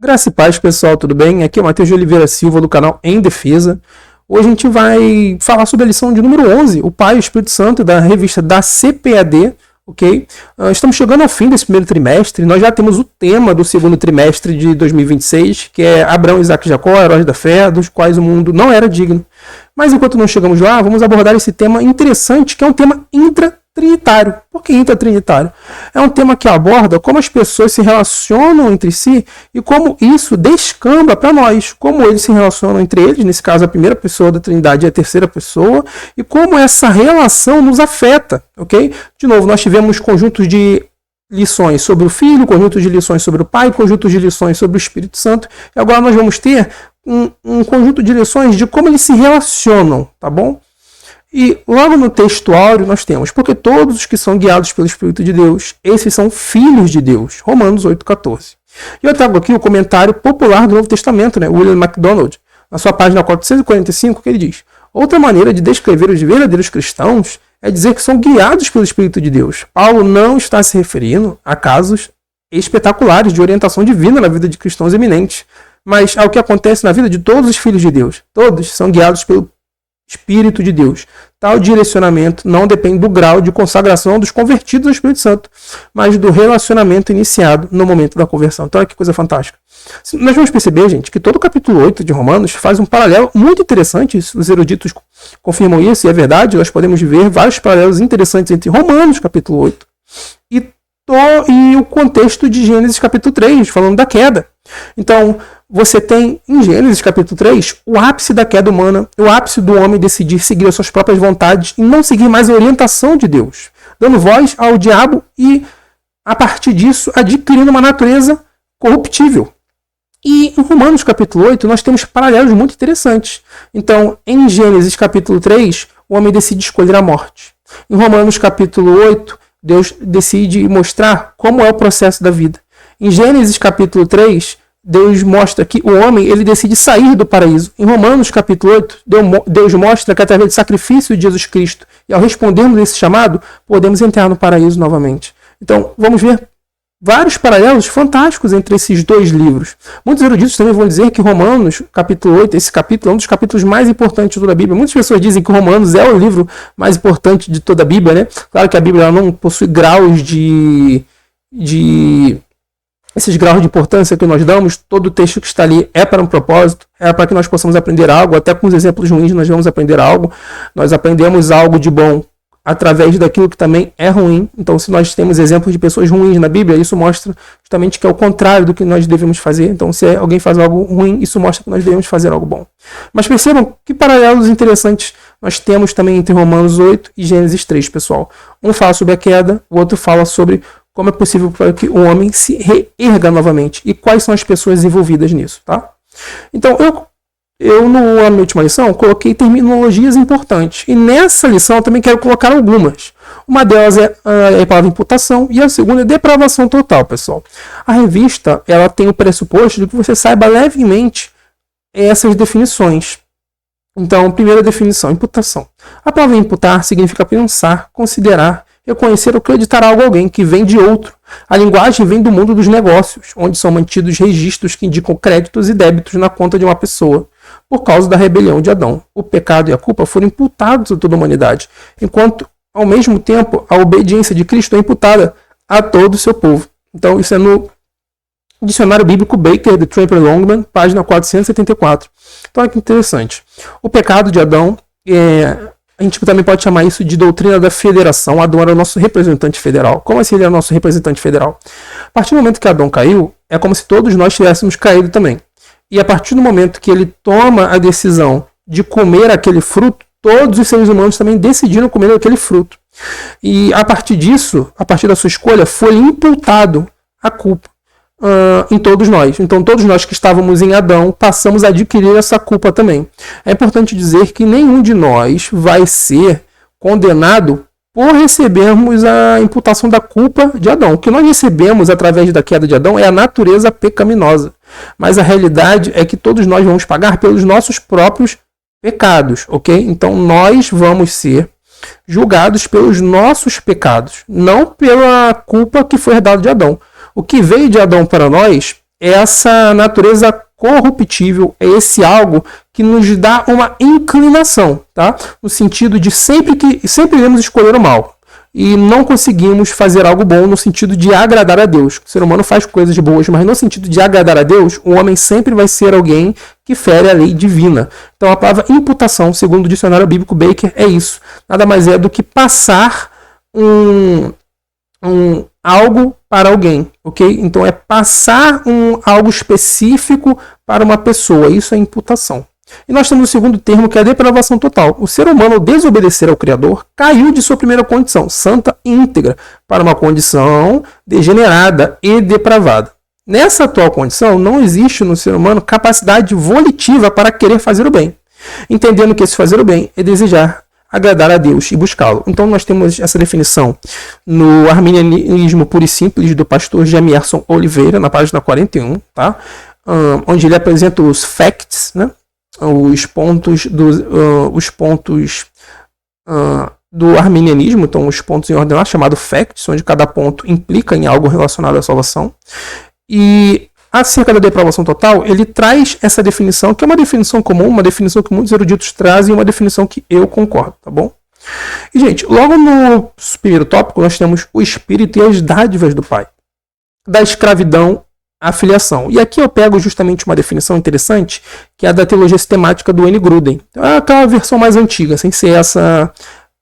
Graça e paz, pessoal, tudo bem? Aqui é o Matheus de Oliveira Silva, do canal Em Defesa. Hoje a gente vai falar sobre a lição de número 11, o Pai e o Espírito Santo, da revista da CPAD, ok? Estamos chegando ao fim desse primeiro trimestre, nós já temos o tema do segundo trimestre de 2026, que é Abraão, Isaac e Jacó, heróis da fé, dos quais o mundo não era digno. Mas enquanto não chegamos lá, vamos abordar esse tema interessante, que é um tema intratrinitário. Por que intratrinitário? É um tema que aborda como as pessoas se relacionam entre si e como isso descamba para nós, como eles se relacionam entre eles, nesse caso a primeira pessoa da Trindade e a terceira pessoa, e como essa relação nos afeta, ok? De novo, nós tivemos conjuntos de lições sobre o Filho, conjuntos de lições sobre o Pai, conjuntos de lições sobre o Espírito Santo, e agora nós vamos ter um conjunto de lições de como eles se relacionam, tá bom? E logo no texto áureo nós temos, porque todos os que são guiados pelo Espírito de Deus, esses são filhos de Deus, Romanos 8,14. E eu trago aqui o comentário popular do Novo Testamento, né, William MacDonald, na sua página 445, que ele diz: outra maneira de descrever os verdadeiros cristãos é dizer que são guiados pelo Espírito de Deus. Paulo não está se referindo a casos espetaculares de orientação divina na vida de cristãos eminentes, mas ao que acontece na vida de todos os filhos de Deus. Todos são guiados pelo Espírito de Deus. Tal direcionamento não depende do grau de consagração dos convertidos ao Espírito Santo, mas do relacionamento iniciado no momento da conversão. Então, olha que coisa fantástica. Nós vamos perceber, gente, que todo o capítulo 8 de Romanos faz um paralelo muito interessante. Os eruditos confirmam isso, e é verdade. Nós podemos ver vários paralelos interessantes entre Romanos, capítulo 8, e o contexto de Gênesis, capítulo 3, falando da queda. Então, você tem em Gênesis capítulo 3 o ápice da queda humana, o ápice do homem decidir seguir as suas próprias vontades e não seguir mais a orientação de Deus, dando voz ao diabo e, a partir disso, adquirindo uma natureza corruptível. E em Romanos capítulo 8 nós temos paralelos muito interessantes. Então, em Gênesis capítulo 3, o homem decide escolher a morte. Em Romanos capítulo 8, Deus decide mostrar como é o processo da vida. Em Gênesis capítulo 3, Deus mostra que o homem ele decide sair do paraíso. Em Romanos capítulo 8, Deus mostra que através do sacrifício de Jesus Cristo, e ao respondermos esse chamado, podemos entrar no paraíso novamente. Então, vamos ver vários paralelos fantásticos entre esses dois livros. Muitos eruditos também vão dizer que Romanos capítulo 8, esse capítulo é um dos capítulos mais importantes de toda a Bíblia. Muitas pessoas dizem que Romanos é o livro mais importante de toda a Bíblia, né? Claro que a Bíblia não possui graus esses graus de importância que nós damos. Todo o texto que está ali é para um propósito, é para que nós possamos aprender algo. Até com os exemplos ruins nós vamos aprender algo. Nós aprendemos algo de bom através daquilo que também é ruim. Então, se nós temos exemplos de pessoas ruins na Bíblia, isso mostra justamente que é o contrário do que nós devemos fazer. Então, se alguém faz algo ruim, isso mostra que nós devemos fazer algo bom. Mas percebam que paralelos interessantes nós temos também entre Romanos 8 e Gênesis 3, pessoal. Um fala sobre a queda, o outro fala sobre como é possível para que o homem se reerga novamente e quais são as pessoas envolvidas nisso, tá? Então, eu na minha última lição coloquei terminologias importantes, e nessa lição eu também quero colocar algumas. Uma delas é a palavra imputação e a segunda é depravação total, pessoal. A revista ela tem o pressuposto de que você saiba levemente essas definições. Então, primeira definição, imputação. A palavra imputar significa pensar, considerar, reconhecer ou acreditar algo a alguém que vem de outro. A linguagem vem do mundo dos negócios, onde são mantidos registros que indicam créditos e débitos na conta de uma pessoa. Por causa da rebelião de Adão, o pecado e a culpa foram imputados a toda a humanidade, enquanto, ao mesmo tempo, a obediência de Cristo é imputada a todo o seu povo. Então, isso é no Dicionário Bíblico Baker, de Tremper Longman, página 474. Então, olha que interessante. O pecado de Adão a gente também pode chamar isso de doutrina da federação. Adão era o nosso representante federal. Como assim ele era o nosso representante federal? A partir do momento que Adão caiu, é como se todos nós tivéssemos caído também. E a partir do momento que ele toma a decisão de comer aquele fruto, todos os seres humanos também decidiram comer aquele fruto. E a partir disso, a partir da sua escolha, foi imputado a culpa em todos nós. Então, todos nós que estávamos em Adão passamos a adquirir essa culpa também. É importante dizer que nenhum de nós vai ser condenado por recebermos a imputação da culpa de Adão. O que nós recebemos através da queda de Adão é a natureza pecaminosa. Mas a realidade é que todos nós vamos pagar pelos nossos próprios pecados, ok? Então, nós vamos ser julgados pelos nossos pecados, não pela culpa que foi herdada de Adão. O que veio de Adão para nós essa natureza corruptível, é esse algo que nos dá uma inclinação, tá? No sentido de sempre iremos escolher o mal e não conseguimos fazer algo bom no sentido de agradar a Deus. O ser humano faz coisas boas, mas no sentido de agradar a Deus, o homem sempre vai ser alguém que fere a lei divina. Então a palavra imputação, segundo o dicionário bíblico Baker, é isso. Nada mais é do que passar algo para alguém, ok? Então é passar algo específico para uma pessoa. Isso é imputação. E nós temos o segundo termo, que é a depravação total. O ser humano, ao desobedecer ao Criador, caiu de sua primeira condição, santa e íntegra, para uma condição degenerada e depravada. Nessa atual condição, não existe no ser humano capacidade volitiva para querer fazer o bem, entendendo que esse fazer o bem é desejar agradar a Deus e buscá-lo. Então nós temos essa definição no Arminianismo Puro e Simples, do pastor Jamierson Oliveira, na página 41, tá? Onde ele apresenta os facts, né? Os pontos do arminianismo, então os pontos em ordem lá, chamado facts, onde cada ponto implica em algo relacionado à salvação. E acerca da depravação total, ele traz essa definição, que é uma definição comum, uma definição que muitos eruditos trazem, uma definição que eu concordo, tá bom? E, gente, logo no primeiro tópico, nós temos o Espírito e as dádivas do Pai, da escravidão à filiação. E aqui eu pego justamente uma definição interessante, que é a da teologia sistemática do N. Gruden. É aquela versão mais antiga, sem ser essa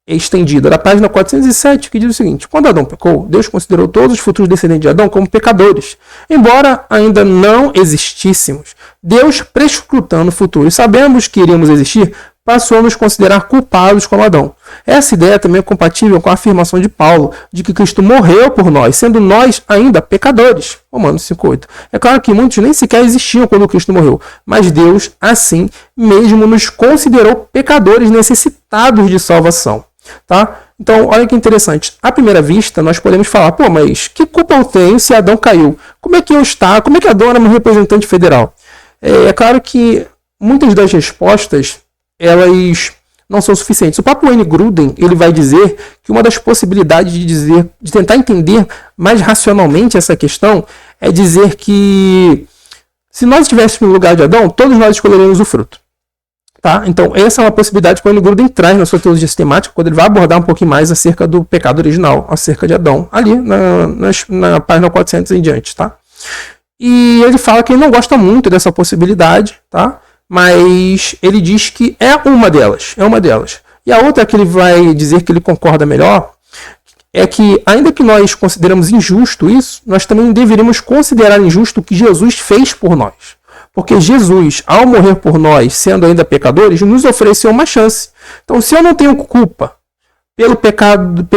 estendida, da página 407, que diz o seguinte: quando Adão pecou, Deus considerou todos os futuros descendentes de Adão como pecadores, embora ainda não existíssemos. Deus, prescrutando o futuro e sabemos que iríamos existir, passou a nos considerar culpados como Adão. Essa ideia também é compatível com a afirmação de Paulo de que Cristo morreu por nós, sendo nós ainda pecadores. Romanos 5,8. É claro que muitos nem sequer existiam quando Cristo morreu, mas Deus, assim mesmo, nos considerou pecadores necessitados de salvação. Tá? Então, olha que interessante. À primeira vista, nós podemos falar: pô, mas que culpa eu tenho se Adão caiu? Como é que eu estava? Como é que Adão era meu representante federal? É claro que muitas das respostas elas não são suficientes. O próprio N. Gruden, ele vai dizer que uma das possibilidades de tentar entender mais racionalmente essa questão é dizer que se nós estivéssemos no lugar de Adão, todos nós escolheríamos o fruto. Tá? Então, essa é uma possibilidade que o N. Gruden traz na sua teologia sistemática, quando ele vai abordar um pouquinho mais acerca do pecado original, acerca de Adão, ali na página 400 em diante. Tá? E ele fala que ele não gosta muito dessa possibilidade, tá? Mas ele diz que é uma delas. E a outra que ele vai dizer que ele concorda melhor é que, ainda que nós consideramos injusto isso, nós também deveríamos considerar injusto o que Jesus fez por nós. Porque Jesus, ao morrer por nós, sendo ainda pecadores, nos ofereceu uma chance. Então, se eu não tenho culpa pelo pecado,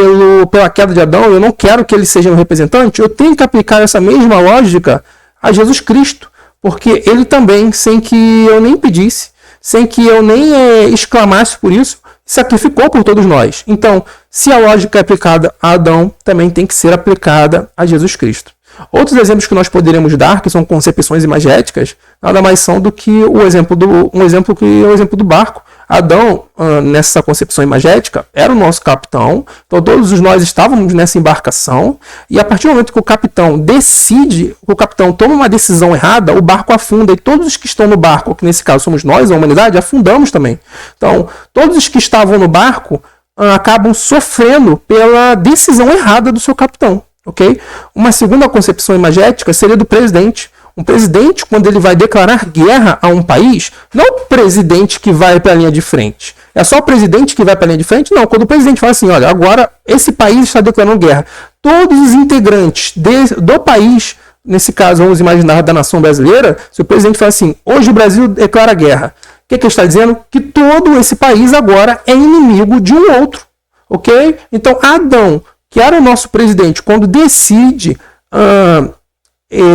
pela queda de Adão, eu não quero que ele seja meu representante, eu tenho que aplicar essa mesma lógica a Jesus Cristo. Porque ele também, sem que eu nem pedisse, sem que eu nem exclamasse por isso, sacrificou por todos nós. Então, se a lógica é aplicada a Adão, também tem que ser aplicada a Jesus Cristo. Outros exemplos que nós poderíamos dar, que são concepções imagéticas, nada mais são do que um exemplo do barco. Adão, nessa concepção imagética, era o nosso capitão, então todos nós estávamos nessa embarcação, e a partir do momento que o capitão toma uma decisão errada, o barco afunda, e todos os que estão no barco, que nesse caso somos nós, a humanidade, afundamos também. Então, todos os que estavam no barco acabam sofrendo pela decisão errada do seu capitão. Okay? Uma segunda concepção imagética seria do presidente. Um presidente, quando ele vai declarar guerra a um país, não é o presidente que vai para a linha de frente. É só o presidente que vai para a linha de frente? Não. Quando o presidente fala assim, olha, agora esse país está declarando guerra, todos os integrantes do país, nesse caso vamos imaginar da nação brasileira, se o presidente fala assim, hoje o Brasil declara guerra, o que ele está dizendo? Que todo esse país agora é inimigo de um outro. Ok? Então Adão, que era o nosso presidente, quando decide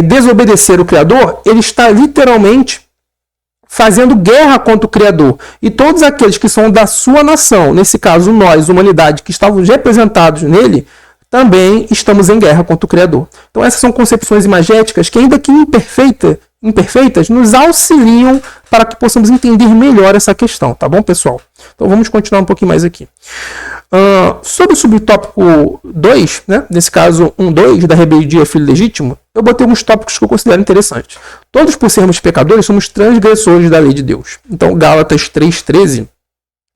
desobedecer o Criador, ele está literalmente fazendo guerra contra o Criador. E todos aqueles que são da sua nação, nesse caso nós, humanidade, que estávamos representados nele, também estamos em guerra contra o Criador. Então essas são concepções imagéticas que, ainda que imperfeitas, nos auxiliam para que possamos entender melhor essa questão, tá bom, pessoal? Então Então vamos continuar um pouquinho mais aqui. Sobre o subtópico 2, né, nesse caso 1.2, da rebeldia filho legítimo, eu botei alguns tópicos que eu considero interessantes. Todos, por sermos pecadores, somos transgressores da lei de Deus. Então, Gálatas 3.13,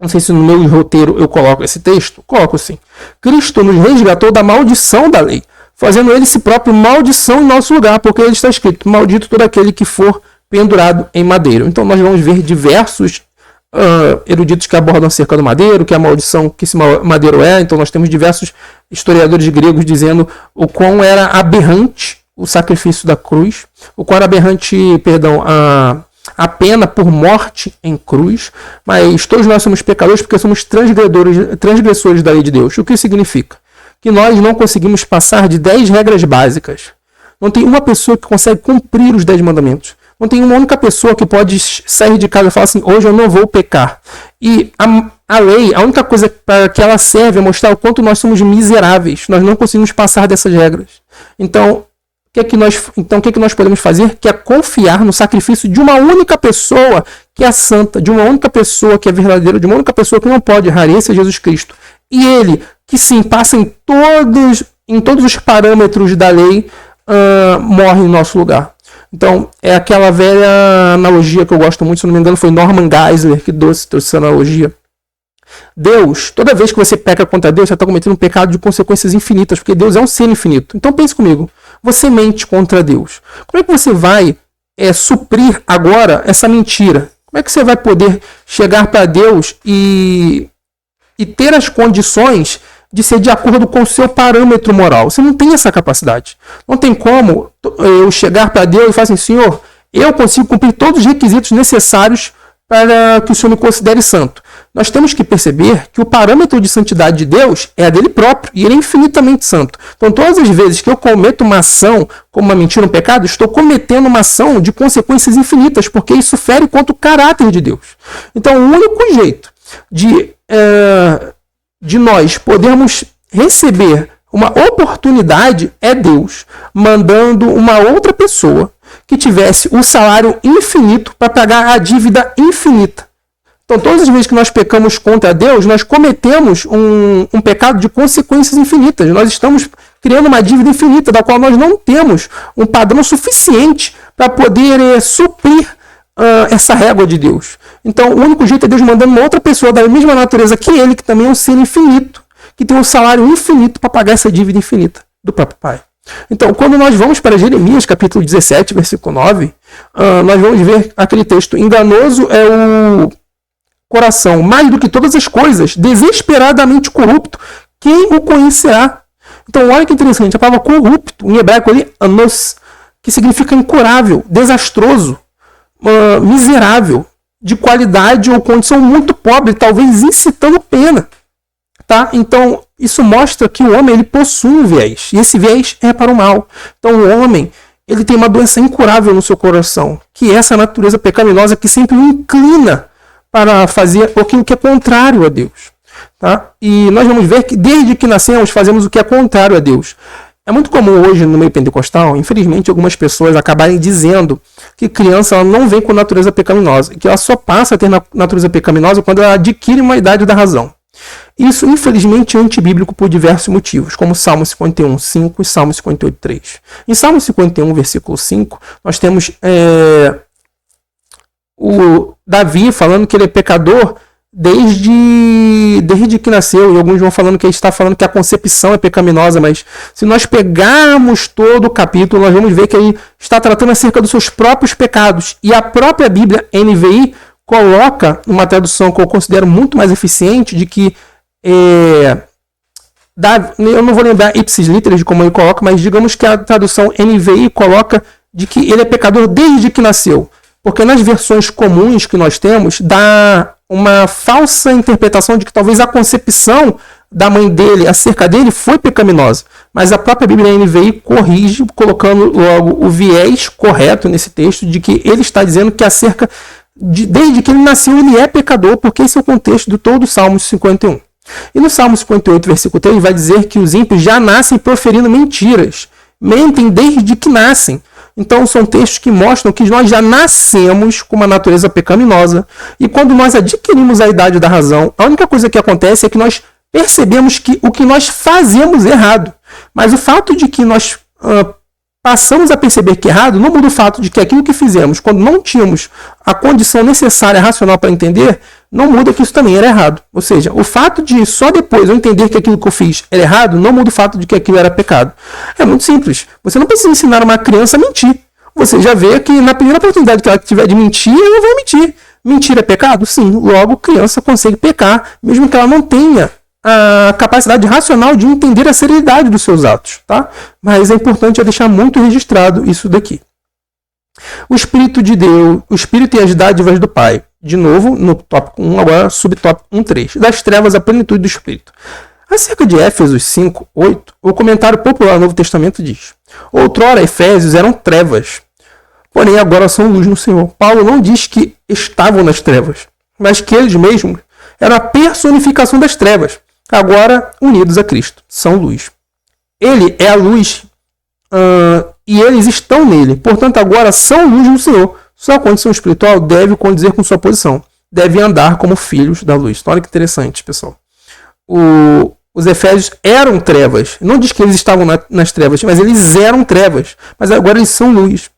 não sei se no meu roteiro eu coloco esse texto, coloco sim. Cristo nos resgatou da maldição da lei, fazendo ele si próprio maldição em nosso lugar, porque ele está escrito, maldito todo aquele que for pendurado em madeiro. Então nós vamos ver diversos eruditos que abordam acerca do madeiro, que é a maldição que esse madeiro é. Então nós temos diversos historiadores gregos dizendo o quão era aberrante o sacrifício da cruz, o quão era aberrante, a pena por morte em cruz, mas todos nós somos pecadores porque somos transgressores da lei de Deus. O que significa? Que nós não conseguimos passar de 10 regras básicas. Não tem uma pessoa que consegue cumprir os 10 mandamentos. Não tem uma única pessoa que pode sair de casa e falar assim, hoje eu não vou pecar. E a lei, a única coisa para que ela serve é mostrar o quanto nós somos miseráveis. Nós não conseguimos passar dessas regras. Então, o que nós podemos fazer? Que é confiar no sacrifício de uma única pessoa que é santa, de uma única pessoa que é verdadeira, de uma única pessoa que não pode errar, esse é Jesus Cristo. E ele, que sim, passa em todos os parâmetros da lei, morre em nosso lugar. Então, é aquela velha analogia que eu gosto muito, se não me engano, foi Norman Geisler que trouxe essa analogia. Deus, toda vez que você peca contra Deus, você está cometendo um pecado de consequências infinitas, porque Deus é um ser infinito. Então pense comigo, você mente contra Deus. Como é que você vai suprir agora essa mentira? Como é que você vai poder chegar para Deus e ter as condições de ser de acordo com o seu parâmetro moral? Você não tem essa capacidade. Não tem como eu chegar para Deus e falar assim, Senhor, eu consigo cumprir todos os requisitos necessários para que o Senhor me considere santo. Nós temos que perceber que o parâmetro de santidade de Deus é a dele próprio, e ele é infinitamente santo. Então, todas as vezes que eu cometo uma ação, como uma mentira, um pecado, estou cometendo uma ação de consequências infinitas, porque isso fere contra o caráter de Deus. Então, o único jeito de nós podermos receber uma oportunidade é Deus mandando uma outra pessoa que tivesse um salário infinito para pagar a dívida infinita. Então, todas as vezes que nós pecamos contra Deus, nós cometemos um pecado de consequências infinitas. Nós estamos criando uma dívida infinita, da qual nós não temos um padrão suficiente para poder suprir essa régua de Deus. Então, o único jeito é Deus mandando uma outra pessoa da mesma natureza que ele, que também é um ser infinito, que tem um salário infinito para pagar essa dívida infinita do próprio Pai. Então, quando nós vamos para Jeremias, capítulo 17, versículo 9, nós vamos ver aquele texto, enganoso é o coração, mais do que todas as coisas, desesperadamente corrupto, quem o conhecerá? Então, olha que interessante, a palavra corrupto, em hebraico ali, anos, que significa incurável, desastroso, miserável, de qualidade ou condição muito pobre, talvez incitando pena. Tá? Então, isso mostra que o homem ele possui um viés, e esse viés é para o mal. Então, o homem ele tem uma doença incurável no seu coração, que é essa natureza pecaminosa que sempre o inclina para fazer aquilo que é contrário a Deus. Tá? E nós vamos ver que desde que nascemos fazemos o que é contrário a Deus. É muito comum hoje no meio pentecostal, infelizmente, algumas pessoas acabarem dizendo que criança ela não vem com natureza pecaminosa, que ela só passa a ter natureza pecaminosa quando ela adquire uma idade da razão. Isso, infelizmente, é antibíblico por diversos motivos, como Salmo 51:5 e Salmo 58:3. Em Salmo 51, versículo 5, nós temos o Davi falando que ele é pecador desde que nasceu, e alguns vão falando que ele está falando que a concepção é pecaminosa, mas se nós pegarmos todo o capítulo, nós vamos ver que ele está tratando acerca dos seus próprios pecados, e a própria Bíblia NVI coloca uma tradução que eu considero muito mais eficiente, de que eu não vou lembrar ipsis literis de como ele coloca, mas digamos que a tradução NVI coloca de que ele é pecador desde que nasceu. Porque nas versões comuns que nós temos, dá uma falsa interpretação de que talvez a concepção da mãe dele acerca dele foi pecaminosa. Mas a própria Bíblia NVI corrige, colocando logo o viés correto nesse texto, de que ele está dizendo que desde que ele nasceu ele é pecador, porque esse é o contexto de todo o Salmo 51. E no Salmo 58, versículo 3, vai dizer que os ímpios já nascem proferindo mentiras. Mentem desde que nascem. Então são textos que mostram que nós já nascemos com uma natureza pecaminosa. E quando nós adquirimos a idade da razão, a única coisa que acontece é que nós percebemos que o que nós fazemos é errado. Mas o fato de que nós passamos a perceber que é errado não muda o fato de que aquilo que fizemos, quando não tínhamos a condição necessária, racional para entender, não muda que isso também era errado. Ou seja, o fato de só depois eu entender que aquilo que eu fiz era errado, não muda o fato de que aquilo era pecado. É muito simples. Você não precisa ensinar uma criança a mentir. Você já vê que na primeira oportunidade que ela tiver de mentir, ela vai mentir. Mentir é pecado? Sim. Logo, a criança consegue pecar, mesmo que ela não tenha a capacidade racional de entender a seriedade dos seus atos. Tá? Mas é importante deixar muito registrado isso daqui. O Espírito de Deus, o Espírito e as dádivas do Pai. De novo, no tópico 1, agora subtópico 1.3. Das trevas à plenitude do Espírito. Acerca de Éfesos 5, 8, o comentário popular do Novo Testamento diz: outrora Efésios eram trevas, porém agora são luz no Senhor. Paulo não diz que estavam nas trevas, mas que eles mesmos eram a personificação das trevas, agora unidos a Cristo, são luz. Ele é a luz e eles estão nele, portanto agora são luz no Senhor. Sua condição espiritual deve condizer com sua posição, deve andar como filhos da luz. Olha que interessante, pessoal. Os Efésios eram trevas, não diz que eles estavam nas trevas, mas eles eram trevas, mas agora eles são luz.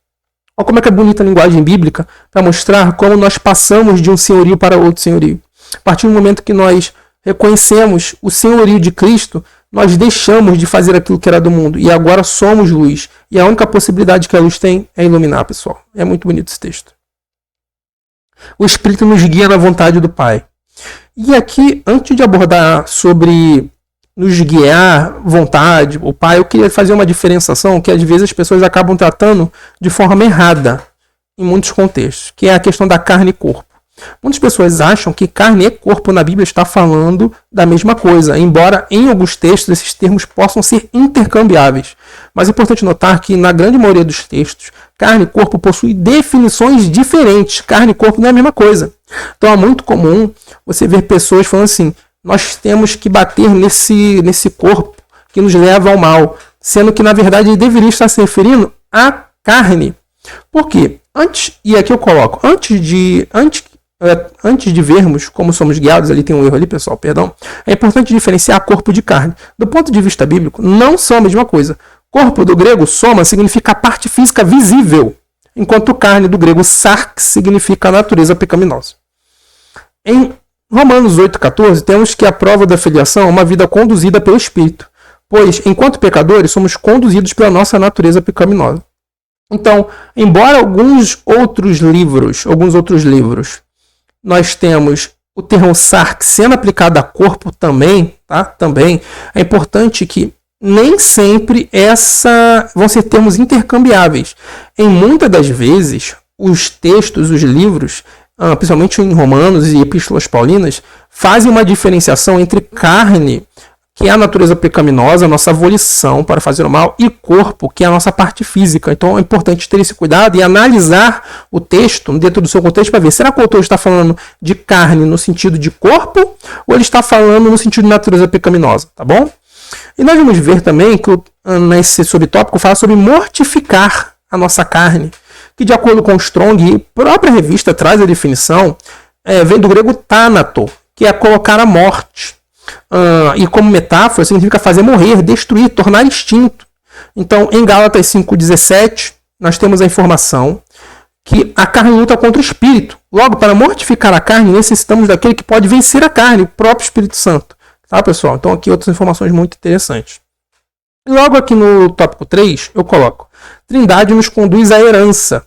Olha como é que é bonita a linguagem bíblica para mostrar como nós passamos de um senhorio para outro senhorio. A partir do momento que nós reconhecemos o senhorio de Cristo, nós deixamos de fazer aquilo que era do mundo e agora somos luz. E a única possibilidade que a luz tem é iluminar, pessoal. É muito bonito esse texto. O Espírito nos guia na vontade do Pai. E aqui, antes de abordar sobre nos guiar, vontade, o Pai, eu queria fazer uma diferenciação que às vezes as pessoas acabam tratando de forma errada em muitos contextos, que é a questão da carne e corpo. Muitas pessoas acham que carne e corpo na Bíblia está falando da mesma coisa, embora em alguns textos esses termos possam ser intercambiáveis. Mas é importante notar que na grande maioria dos textos, carne e corpo possuem definições diferentes. Carne e corpo não é a mesma coisa. Então é muito comum você ver pessoas falando assim: nós temos que bater nesse corpo que nos leva ao mal, sendo que na verdade ele deveria estar se referindo à carne. Por quê? E aqui eu coloco, antes de vermos como somos guiados, ali tem um erro ali, pessoal, perdão, é importante diferenciar corpo de carne. Do ponto de vista bíblico, não são a mesma coisa. Corpo do grego, soma, significa a parte física visível, enquanto carne do grego, sarx, significa a natureza pecaminosa. Em Romanos 8,14, temos que a prova da filiação é uma vida conduzida pelo Espírito, pois, enquanto pecadores, somos conduzidos pela nossa natureza pecaminosa. Então, embora alguns outros livros, nós temos o termo sarx sendo aplicado a corpo também, tá? Também é importante que nem sempre vão ser termos intercambiáveis. Em muitas das vezes, os textos, os livros, principalmente em Romanos e Epístolas Paulinas, fazem uma diferenciação entre carne, que é a natureza pecaminosa, a nossa volição para fazer o mal, e corpo, que é a nossa parte física. Então é importante ter esse cuidado e analisar o texto dentro do seu contexto para ver, será que o autor está falando de carne no sentido de corpo ou ele está falando no sentido de natureza pecaminosa, tá bom? E nós vamos ver também que nesse subtópico fala sobre mortificar a nossa carne, que de acordo com o Strong, e a própria revista traz a definição, vem do grego thanato, que é colocar a morte. E como metáfora significa fazer morrer, destruir, tornar extinto. Então, em Gálatas 5,17, nós temos a informação que a carne luta contra o espírito. Logo, para mortificar a carne, necessitamos daquele que pode vencer a carne, o próprio Espírito Santo. Tá, pessoal? Então, aqui outras informações muito interessantes. E logo aqui no tópico 3, eu coloco: Trindade nos conduz à herança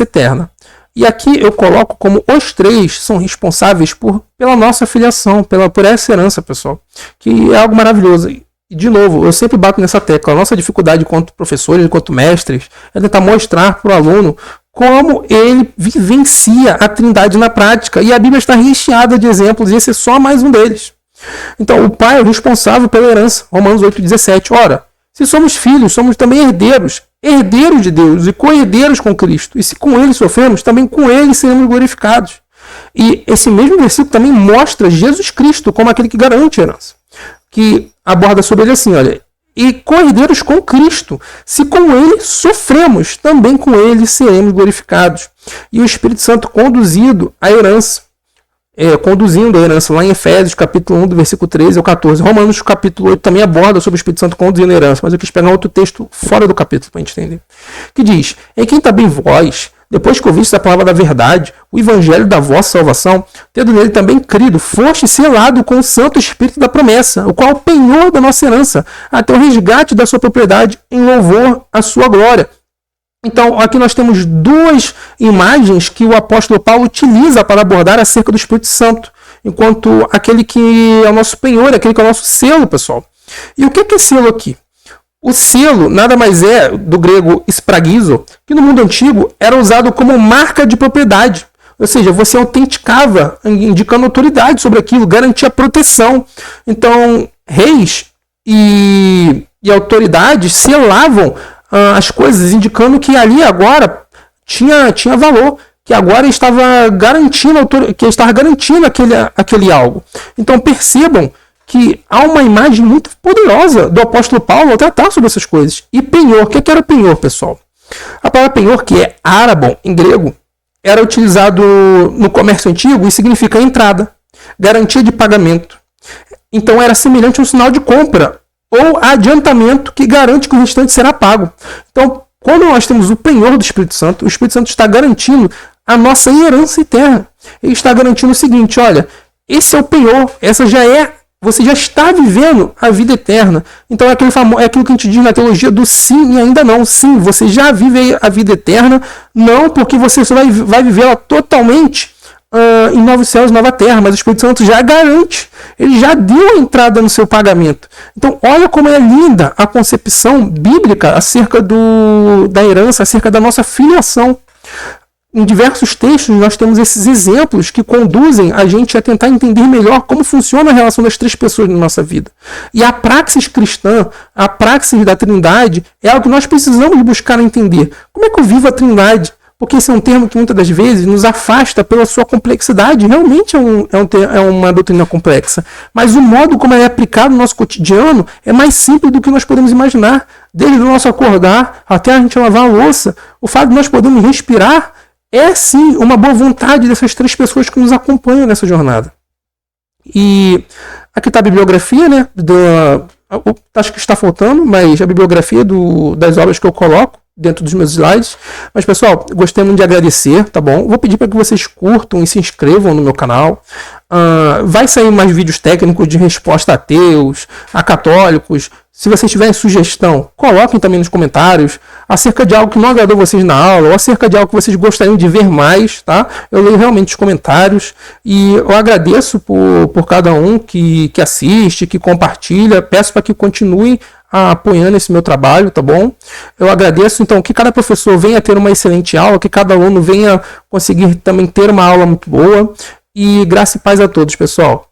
eterna. E aqui eu coloco como os três são responsáveis pela nossa filiação, por essa herança, pessoal. Que é algo maravilhoso. E, de novo, eu sempre bato nessa tecla. A nossa dificuldade enquanto professores, enquanto mestres, é tentar mostrar para o aluno como ele vivencia a Trindade na prática. E a Bíblia está recheada de exemplos, e esse é só mais um deles. Então, o Pai é o responsável pela herança. Romanos 8,17. Ora, se somos filhos, somos também herdeiros de Deus e co-herdeiros com Cristo. E se com ele sofremos, também com ele seremos glorificados. E esse mesmo versículo também mostra Jesus Cristo como aquele que garante a herança. Que aborda sobre ele assim, olha, e co-herdeiros com Cristo. Se com ele sofremos, também com ele seremos glorificados. E o Espírito Santo conduzindo a herança lá em Efésios, capítulo 1, do versículo 13 ao 14. Romanos, capítulo 8, também aborda sobre o Espírito Santo conduzindo a herança, mas eu quis pegar outro texto fora do capítulo para a gente entender. Que diz: em quem também vós, depois que ouvistes a palavra da verdade, o evangelho da vossa salvação, tendo nele também crido, foste selado com o Santo Espírito da promessa, o qual é o penhor da nossa herança, até o resgate da sua propriedade em louvor à sua glória. Então, aqui nós temos duas imagens que o apóstolo Paulo utiliza para abordar acerca do Espírito Santo, enquanto aquele que é o nosso penhor, aquele que é o nosso selo, pessoal. E o que é selo aqui? O selo nada mais é, do grego espragizo, que no mundo antigo era usado como marca de propriedade. Ou seja, você autenticava, indicando autoridade sobre aquilo, garantia proteção. Então, reis e autoridades selavam as coisas, indicando que ali agora tinha valor, que agora estava garantindo aquele algo. Então, percebam que há uma imagem muito poderosa do apóstolo Paulo ao tratar sobre essas coisas. E penhor, o que era penhor, pessoal? A palavra penhor, que é arabon em grego, era utilizado no comércio antigo e significa entrada, garantia de pagamento. Então era semelhante a um sinal de compra ou adiantamento que garante que o restante será pago. Então, quando nós temos o penhor do Espírito Santo, o Espírito Santo está garantindo a nossa herança eterna. Ele está garantindo o seguinte: olha, esse é o penhor, você já está vivendo a vida eterna. Então é aquilo que a gente diz na teologia do sim e ainda não. Sim, você já vive a vida eterna, não porque você só vai viver ela totalmente em novos céus e nova terra, mas o Espírito Santo já garante. Ele já deu a entrada no seu pagamento. Então olha como é linda a concepção bíblica acerca da herança, acerca da nossa filiação. Em diversos textos nós temos esses exemplos que conduzem a gente a tentar entender melhor como funciona a relação das três pessoas na nossa vida. E a praxis cristã, a praxis da Trindade, é algo que nós precisamos buscar entender. Como é que eu vivo a Trindade? Porque esse é um termo que muitas das vezes nos afasta pela sua complexidade. Realmente é uma doutrina complexa. Mas o modo como ela é aplicada no nosso cotidiano é mais simples do que nós podemos imaginar. Desde o nosso acordar até a gente lavar a louça, o fato de nós podermos respirar é sim uma boa vontade dessas três pessoas que nos acompanham nessa jornada. E aqui está a bibliografia, né? Acho que está faltando, mas a bibliografia das obras que eu coloco dentro dos meus slides. Mas, pessoal, gostei muito de agradecer, tá bom? Vou pedir para que vocês curtam e se inscrevam no meu canal. Vai sair mais vídeos técnicos de resposta a ateus, a católicos. Se vocês tiverem sugestão, coloquem também nos comentários acerca de algo que não agradou vocês na aula ou acerca de algo que vocês gostariam de ver mais, tá? Eu leio realmente os comentários e eu agradeço por cada um que assiste, que compartilha. Peço para que continuem apoiando esse meu trabalho, tá bom? Eu agradeço, então, que cada professor venha ter uma excelente aula, que cada aluno venha conseguir também ter uma aula muito boa. E graça e paz a todos, pessoal.